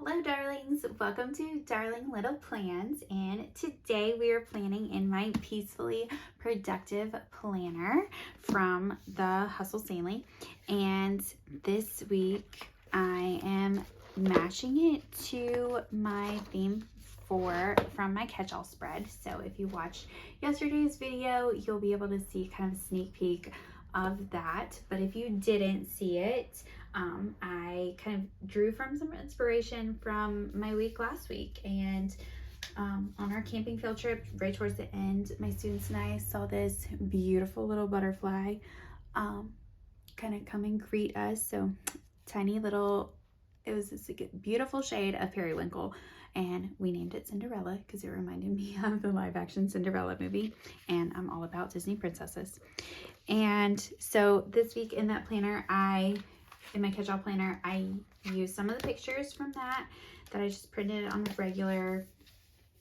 Hello darlings, welcome to Darling Little Plans, and today we are planning in my Peacefully Productive Planner from the Hustle Sanely. And this week I am matching it to my theme from my catch-all spread. So if you watched yesterday's video, you'll be able to see kind of a sneak peek of that. But if you didn't see it, I kind of drew from some inspiration from my week last week, and on our camping field trip right towards the end, my students and I saw this beautiful little butterfly kind of come and greet us. So tiny little, it was this beautiful shade of periwinkle, and we named it Cinderella because it reminded me of the live action Cinderella movie, and I'm all about Disney princesses. And so this week in that planner, in my catch-all planner, I used some of the pictures from that I just printed on the regular,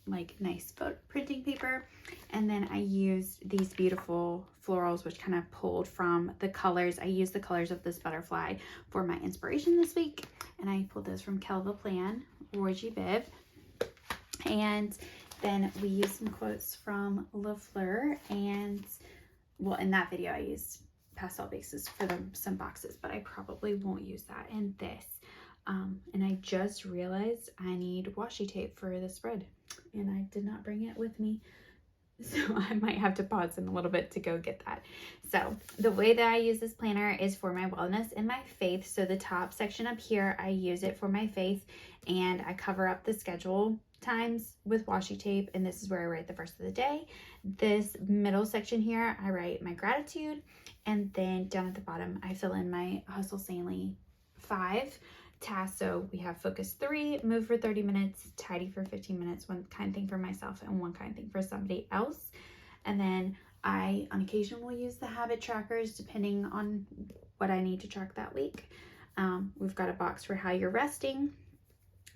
like, nice printing paper. And then I used these beautiful florals, which kind of pulled from the colors. I used the colors of this butterfly for my inspiration this week. And I pulled those from Kell ROGBIV. And then we used some quotes from Fleur. And, well, in that video, I used pastel bases for some boxes, but I probably won't use that in this. And I just realized I need washi tape for the spread, and I did not bring it with me, so I might have to pause in a little bit to go get that. So the way that I use this planner is for my wellness and my faith. So the top section up here, I use it for my faith, and I cover up the schedule times with washi tape, and this is where I write the verse of the day. This middle section here, I write my gratitude, and then down at the bottom, I fill in my Hustle Sanely 5 tasks. So we have focus 3, move for 30 minutes, tidy for 15 minutes, one kind thing for myself and one kind thing for somebody else. And then I, on occasion, will use the habit trackers depending on what I need to track that week. We've got a box for how you're resting,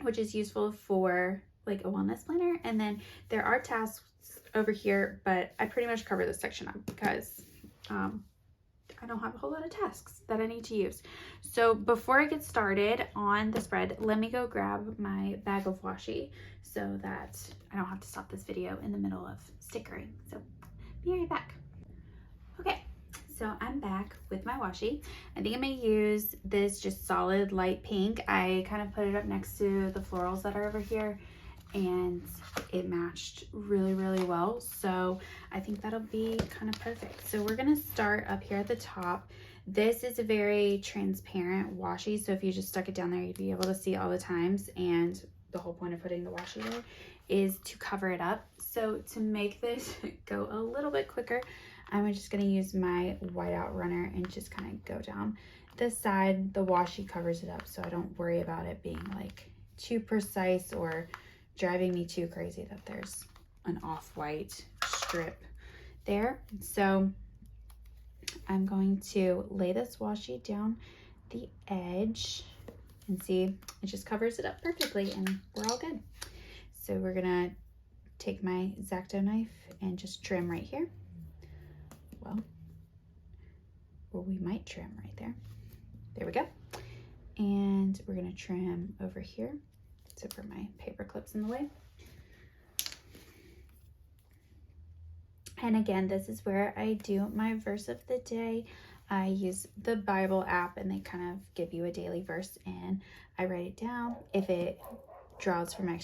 which is useful for like a wellness planner. And then there are tasks over here, but I pretty much cover this section up because I don't have a whole lot of tasks that I need to use. So before I get started on the spread, let me go grab my bag of washi so that I don't have to stop this video in the middle of stickering. So be right back. Okay, so I'm back with my washi. I think I'm gonna use this just solid light pink. I kind of put it up next to the florals that are over here, and it matched really, really well. So I think that'll be kind of perfect. So we're gonna start up here at the top. This is a very transparent washi, so if you just stuck it down there, you'd be able to see all the times, and the whole point of putting the washi there is to cover it up. So to make this go a little bit quicker, I'm just gonna use my whiteout runner and just kind of go down this side. The washi covers it up, so I don't worry about it being like too precise or driving me too crazy that there's an off-white strip there. So I'm going to lay this washi down the edge, and see, it just covers it up perfectly, and we're all good. So we're gonna take my X-Acto knife and just trim right here. Well, or we might trim right there. There we go. And we're gonna trim over here, so for my paper clips in the way. And again, this is where I do my verse of the day. I use the Bible app, and they kind of give you a daily verse, and I write it down. If it draws from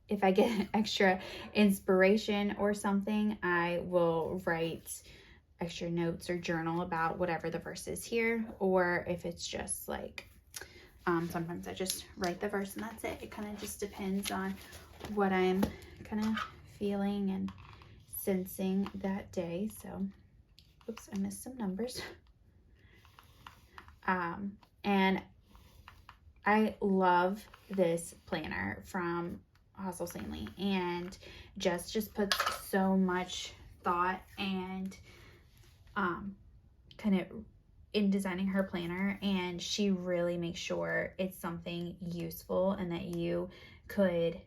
if I get extra inspiration or something, I will write extra notes or journal about whatever the verse is here. Or if it's just like, sometimes I just write the verse and that's it. It kind of just depends on what I'm kind of feeling and sensing that day. So, oops, I missed some numbers. And I love this planner from Hustle Sanely, and Jess just puts so much thought and kind of in designing her planner, and she really makes sure it's something useful and that you could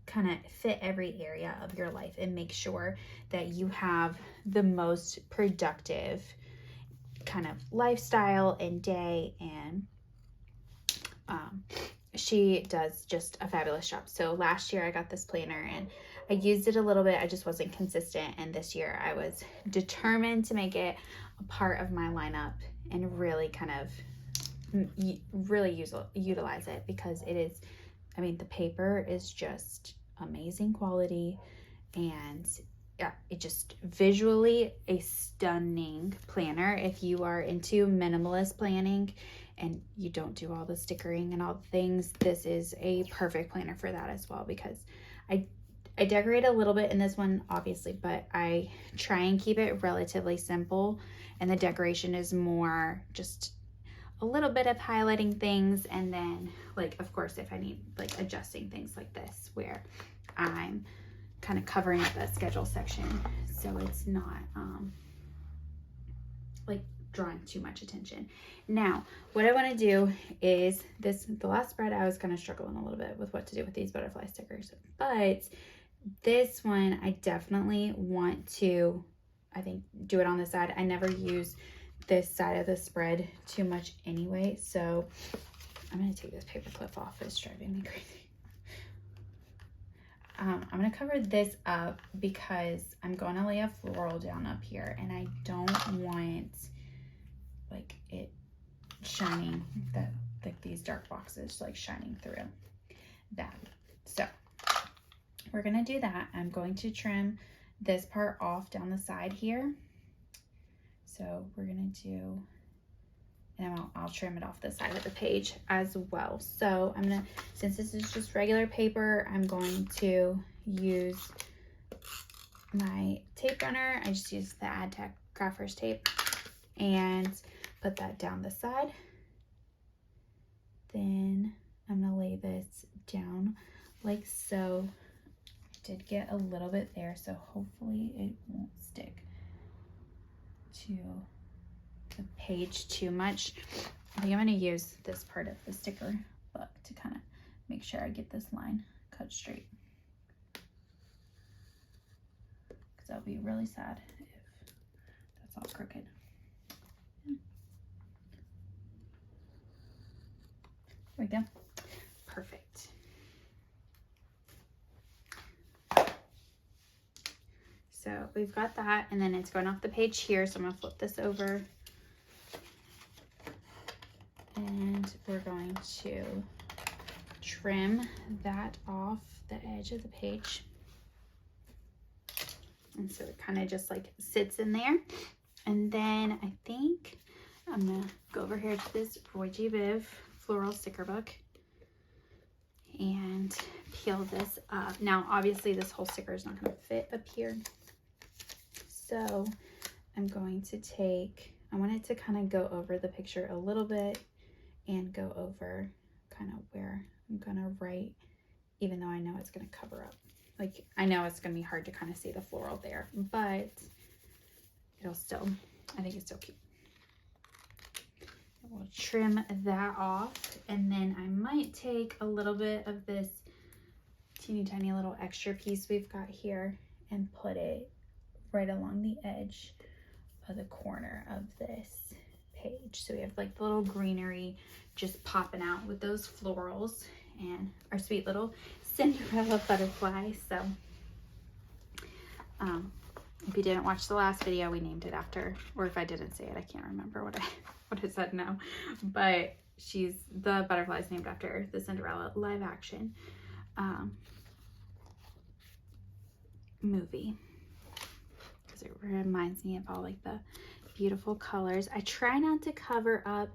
kind of fit every area of your life and make sure that you have the most productive kind of lifestyle and day. And she does just a fabulous job. So last year I got this planner and I used it a little bit. I just wasn't consistent. And this year I was determined to make it a part of my lineup and really kind of utilize it, because it is, I mean, the paper is just amazing quality, and yeah, it just visually a stunning planner. If you are into minimalist planning and you don't do all the stickering and all the things, this is a perfect planner for that as well, because I decorate a little bit in this one, obviously, but I try and keep it relatively simple, and the decoration is more just a little bit of highlighting things, and then, like, of course, if I need, like, adjusting things like this where I'm kind of covering up that schedule section so it's not like drawing too much attention. Now, what I want to do is the last spread I was kind of struggling a little bit with what to do with these butterfly stickers, but this one I definitely want to, I think, do it on the side. I never use this side of the spread too much anyway, so I'm going to take this paper clip off. It's driving me crazy. I'm going to cover this up because I'm going to lay a floral down up here, and I don't want like it shining, like these dark boxes like shining through that. So we're going to do that. I'm going to trim this part off down the side here. So we're going to do, and I'll trim it off the side of the page as well. So I'm gonna, since this is just regular paper, I'm going to use my tape runner. I just use the AdTech Crafters tape and put that down the side. Then I'm gonna lay this down like so. I did get a little bit there, so hopefully it won't stick to the page too much. I think I'm going to use this part of the sticker book to kind of make sure I get this line cut straight, because I'll be really sad if that's all crooked. There we go. Perfect. So we've got that, and then it's going off the page here, so I'm going to flip this over. And we're going to trim that off the edge of the page. And so it kind of just like sits in there. And then I think I'm gonna go over here to this ROGBIV floral sticker book and peel this up. Now, obviously this whole sticker is not gonna fit up here. So I'm going to take, I want it to kind of go over the picture a little bit and go over kind of where I'm gonna write, even though I know it's gonna cover up. Like, I know it's gonna be hard to kind of see the floral there, but it'll still, I think it's still cute. We'll trim that off, and then I might take a little bit of this teeny tiny little extra piece we've got here and put it right along the edge of the corner of this page. So we have like the little greenery just popping out with those florals and our sweet little Cinderella butterfly. So if you didn't watch the last video, we named it after, or if I didn't say it, I can't remember what I said now, but the butterfly is named after the Cinderella live action movie, because it reminds me of all like the beautiful colors. I try not to cover up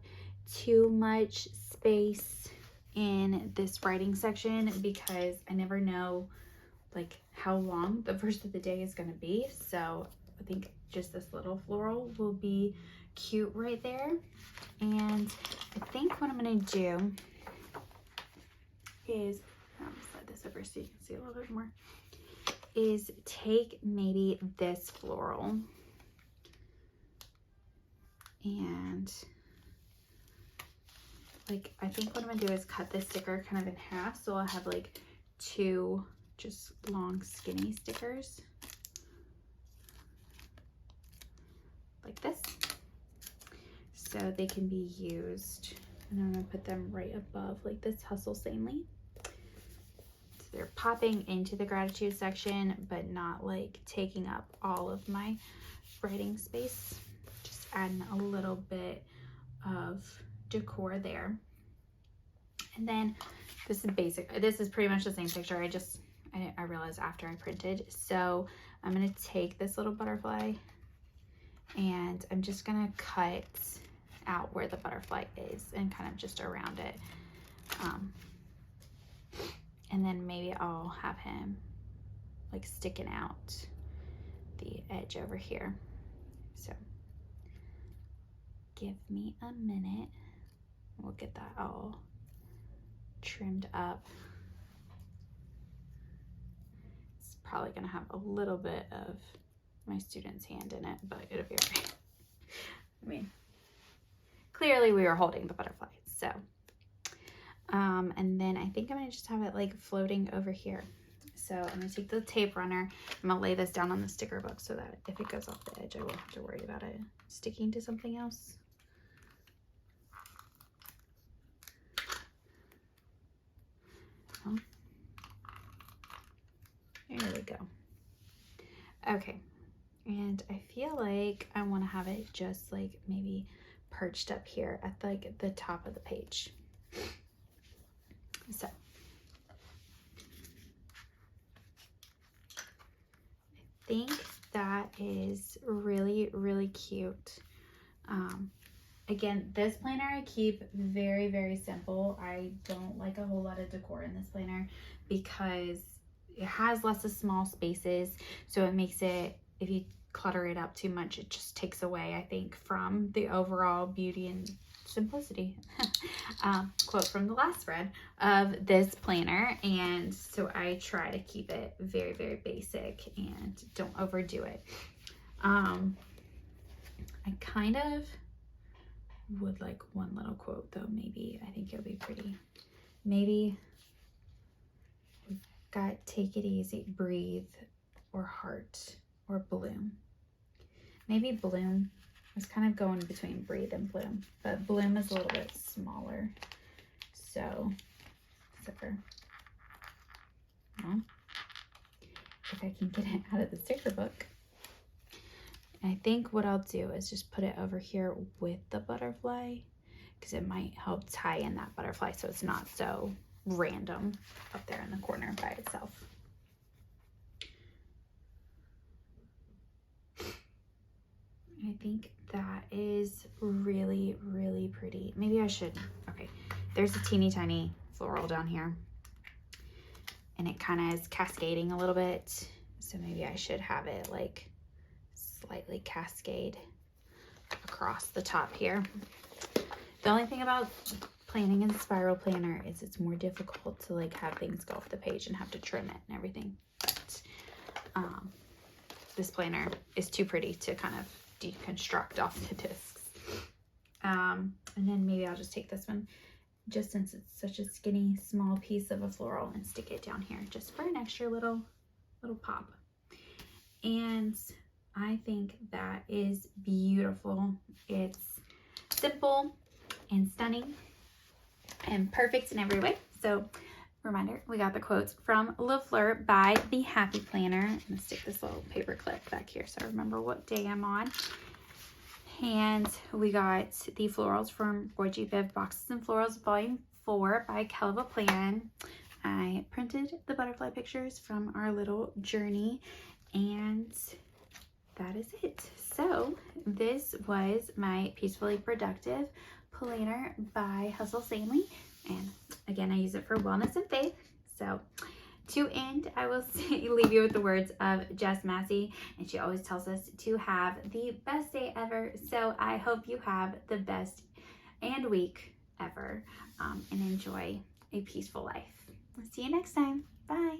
too much space in this writing section because I never know like how long the first of the day is going to be. So I think just this little floral will be cute right there. And I think what I'm going to do is, I'll slide this over so you can see a little bit more, is take maybe this floral and like, I think what I'm gonna do is cut this sticker kind of in half, so I'll have like two just long skinny stickers like this, so they can be used And I'm going to put them right above like this Hustle Sanely. So they're popping into the gratitude section, but not like taking up all of my writing space. Just adding a little bit of decor there. And then this is basic. This is pretty much the same picture. I realized after I printed. So I'm going to take this little butterfly and I'm just going to cut out where the butterfly is and kind of just around it. And then maybe I'll have him like sticking out the edge over here. So give me a minute. We'll get that all trimmed up. It's probably gonna have a little bit of my student's hand in it, but it'll be okay. I mean, clearly we were holding the butterfly, so. And then I think I'm gonna just have it like floating over here. So I'm gonna take the tape runner, I'm gonna lay this down on the sticker book so that if it goes off the edge, I won't have to worry about it sticking to something else. Oh. There we go. Okay, and I feel like I want to have it just like maybe perched up here at like the top of the page. So I think that is really, really cute. Again, this planner I keep very, very simple. I don't like a whole lot of decor in this planner because it has lots of small spaces. So it makes it, if you clutter it up too much, it just takes away, I think, from the overall beauty and simplicity. Quote from the last spread of this planner. And so I try to keep it very, very basic and don't overdo it. I kind of would like one little quote though, maybe. I think it'll be pretty. Maybe we've got take it easy, breathe, or heart, or bloom. Maybe bloom. I was kind of going between breathe and bloom, but bloom is a little bit smaller. So, zipper. Well, if I can get it out of the sticker book. I think what I'll do is just put it over here with the butterfly because it might help tie in that butterfly so it's not so random up there in the corner by itself. I think that is really, really pretty. Maybe I should, okay, there's a teeny tiny floral down here and it kind of is cascading a little bit. So maybe I should have it like slightly cascade across the top here. The only thing about planning in spiral planner is it's more difficult to like have things go off the page and have to trim it and everything. But this planner is too pretty to kind of deconstruct off the discs. And then maybe I'll just take this one, just since it's such a skinny small piece of a floral, and stick it down here just for an extra little pop. And I think that is beautiful. It's simple and stunning and perfect in every way. So reminder, we got the quotes from Le Fleur by The Happy Planner. I'm gonna stick this little paper clip back here so I remember what day I'm on. And we got the florals from ROGBIV Boxes and Florals Volume 4 by Kell Plan. I printed the butterfly pictures from our little journey, and that is it. So this was my Peacefully Productive planner by Hustle Sanely, and again I use it for wellness and faith. So to end, I will leave you with the words of Jess Massey, and she always tells us to have the best day ever. So I hope you have the best and week ever, and enjoy a peaceful life. I'll see you next time. Bye.